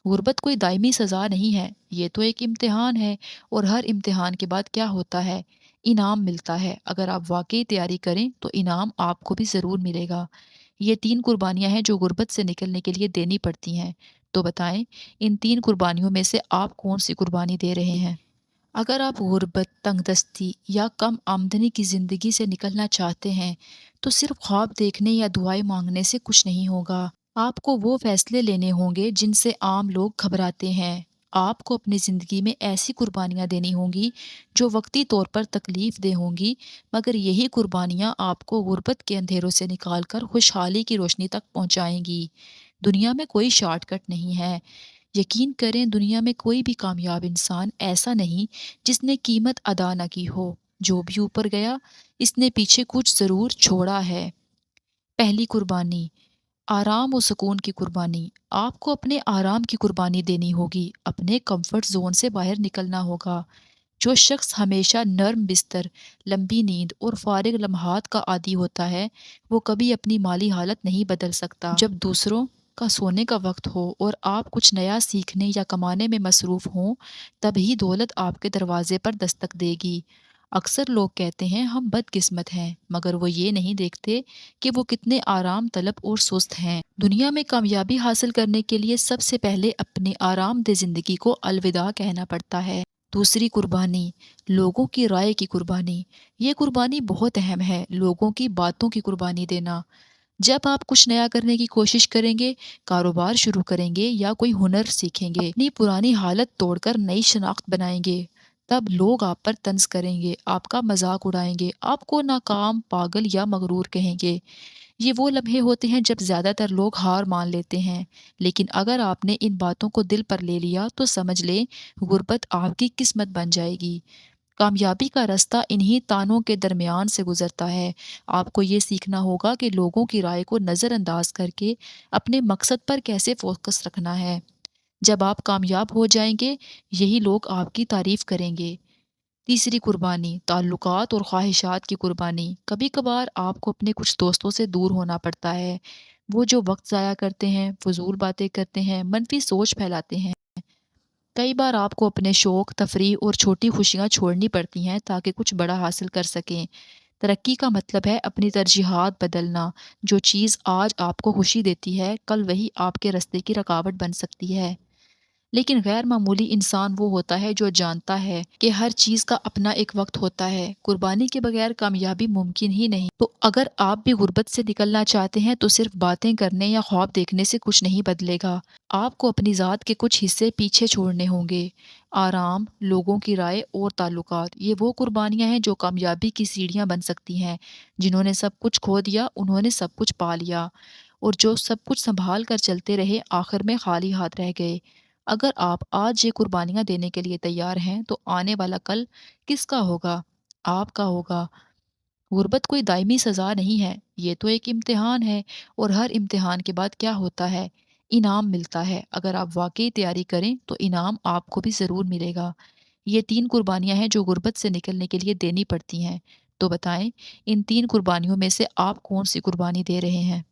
غربت کوئی دائمی سزا نہیں ہے، یہ تو ایک امتحان ہے، اور ہر امتحان کے بعد کیا ہوتا ہے؟ انعام ملتا ہے۔ اگر آپ واقعی تیاری کریں تو انعام آپ کو بھی ضرور ملے گا۔ یہ 3 قربانیاں ہیں جو غربت سے نکلنے کے لیے دینی پڑتی ہیں۔ تو بتائیں، ان 3 قربانیوں میں سے آپ کون سی قربانی دے رہے ہیں؟ اگر آپ غربت، تنگ دستی یا کم آمدنی کی زندگی سے نکلنا چاہتے ہیں تو صرف خواب دیکھنے یا دعائیں مانگنے سے کچھ نہیں ہوگا۔ آپ کو وہ فیصلے لینے ہوں گے جن سے عام لوگ گھبراتے ہیں۔ آپ کو اپنی زندگی میں ایسی قربانیاں دینی ہوں گی جو وقتی طور پر تکلیف دہ ہوں گی، مگر یہی قربانیاں آپ کو غربت کے اندھیروں سے نکال کر خوشحالی کی روشنی تک پہنچائیں گی۔ دنیا میں کوئی شارٹ کٹ نہیں ہے۔ یقین کریں، دنیا میں کوئی بھی کامیاب انسان ایسا نہیں جس نے قیمت ادا نہ کی ہو۔ جو بھی اوپر گیا، اس نے پیچھے کچھ ضرور چھوڑا ہے۔ پہلی قربانی، آرام و سکون کی قربانی۔ آپ کو اپنے آرام کی قربانی دینی ہوگی، اپنے کمفرٹ زون سے باہر نکلنا ہوگا۔ جو شخص ہمیشہ نرم بستر، لمبی نیند اور فارغ لمحات کا عادی ہوتا ہے، وہ کبھی اپنی مالی حالت نہیں بدل سکتا۔ جب دوسروں کا سونے کا وقت ہو اور آپ کچھ نیا سیکھنے یا کمانے میں مصروف ہوں، تبھی دولت آپ کے دروازے پر دستک دے گی۔ اکثر لوگ کہتے ہیں ہم بد قسمت ہیں، مگر وہ یہ نہیں دیکھتے کہ وہ کتنے آرام طلب اور سست ہیں۔ دنیا میں کامیابی حاصل کرنے کے لیے سب سے پہلے اپنی آرام دہ زندگی کو الوداع کہنا پڑتا ہے۔ دوسری قربانی، لوگوں کی رائے کی قربانی۔ یہ قربانی بہت اہم ہے، لوگوں کی باتوں کی قربانی دینا۔ جب آپ کچھ نیا کرنے کی کوشش کریں گے، کاروبار شروع کریں گے یا کوئی ہنر سیکھیں گے، اپنی پرانی حالت توڑ کر نئی شناخت بنائیں گے، تب لوگ آپ پر طنز کریں گے، آپ کا مذاق اڑائیں گے، آپ کو ناکام، پاگل یا مغرور کہیں گے۔ یہ وہ لمحے ہوتے ہیں جب زیادہ تر لوگ ہار مان لیتے ہیں، لیکن اگر آپ نے ان باتوں کو دل پر لے لیا تو سمجھ لیں غربت آپ کی قسمت بن جائے گی۔ کامیابی کا رستہ انہی تانوں کے درمیان سے گزرتا ہے۔ آپ کو یہ سیکھنا ہوگا کہ لوگوں کی رائے کو نظر انداز کر کے اپنے مقصد پر کیسے فوکس رکھنا ہے۔ جب آپ کامیاب ہو جائیں گے، یہی لوگ آپ کی تعریف کریں گے۔ تیسری قربانی، تعلقات اور خواہشات کی قربانی۔ کبھی کبھار آپ کو اپنے کچھ دوستوں سے دور ہونا پڑتا ہے، وہ جو وقت ضائع کرتے ہیں، فضول باتیں کرتے ہیں، منفی سوچ پھیلاتے ہیں۔ کئی بار آپ کو اپنے شوق، تفریح اور چھوٹی خوشیاں چھوڑنی پڑتی ہیں تاکہ کچھ بڑا حاصل کر سکیں۔ ترقی کا مطلب ہے اپنی ترجیحات بدلنا۔ جو چیز آج آپ کو خوشی دیتی ہے، کل وہی آپ کے راستے کی رکاوٹ بن سکتی ہے۔ لیکن غیر معمولی انسان وہ ہوتا ہے جو جانتا ہے کہ ہر چیز کا اپنا ایک وقت ہوتا ہے۔ قربانی کے بغیر کامیابی ممکن ہی نہیں۔ تو اگر آپ بھی غربت سے نکلنا چاہتے ہیں تو صرف باتیں کرنے یا خواب دیکھنے سے کچھ نہیں بدلے گا۔ آپ کو اپنی ذات کے کچھ حصے پیچھے چھوڑنے ہوں گے۔ آرام، لوگوں کی رائے اور تعلقات، یہ وہ قربانیاں ہیں جو کامیابی کی سیڑھیاں بن سکتی ہیں۔ جنہوں نے سب کچھ کھو دیا، انہوں نے سب کچھ پا لیا، اور جو سب کچھ سنبھال کر چلتے رہے، آخر میں خالی ہاتھ رہ گئے۔ اگر آپ آج یہ قربانیاں دینے کے لیے تیار ہیں تو آنے والا کل کس کا ہوگا؟ آپ کا ہوگا۔ غربت کوئی دائمی سزا نہیں ہے، یہ تو ایک امتحان ہے، اور ہر امتحان کے بعد کیا ہوتا ہے؟ انعام ملتا ہے۔ اگر آپ واقعی تیاری کریں تو انعام آپ کو بھی ضرور ملے گا۔ یہ 3 قربانیاں ہیں جو غربت سے نکلنے کے لیے دینی پڑتی ہیں۔ تو بتائیں، ان 3 قربانیوں میں سے آپ کون سی قربانی دے رہے ہیں؟